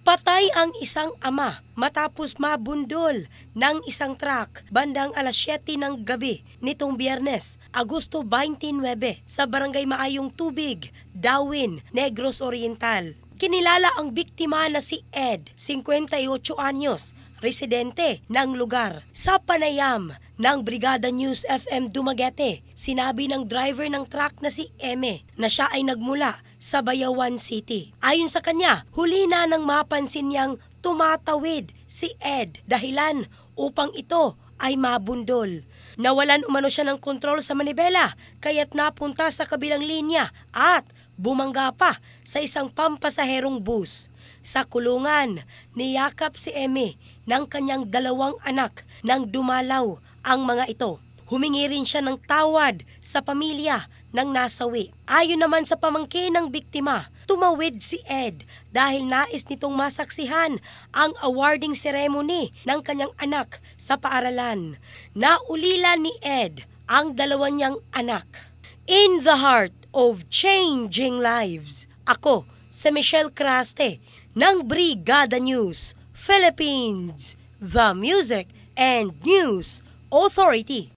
Patay ang isang ama matapos mabundol ng isang truck bandang alas 7 ng gabi nitong Biyernes, Agosto 29 sa Barangay Maayong Tubig, Dawin, Negros Oriental. Kinilala ang biktima na si Ed, 58 anyos, residente ng lugar. Sa panayam ng Brigada News FM Dumaguete, sinabi ng driver ng truck na si Eme na siya ay nagmula sa Bayawan City. Ayon sa kanya, huli na nang mapansin niyang tumatawid si Ed dahilan upang ito ay mabundol. Nawalan umano siya ng kontrol sa manibela kaya't napunta sa kabilang linya at bumangga pa sa isang pampasaherong bus. Sa kulungan, niyakap si Eme ng kanyang 2 anak nang dumalaw ang mga ito. Humingi rin siya ng tawad sa pamilya ng nasawi. Ayon naman sa pamangkin ng biktima, tumawid si Ed dahil nais nitong masaksihan ang awarding ceremony ng kanyang anak sa paaralan. Naulila ni Ed ang 2 niyang anak. In the heart of changing lives, ako si Michelle Craste ng Brigada News Philippines, the Music and News Authority.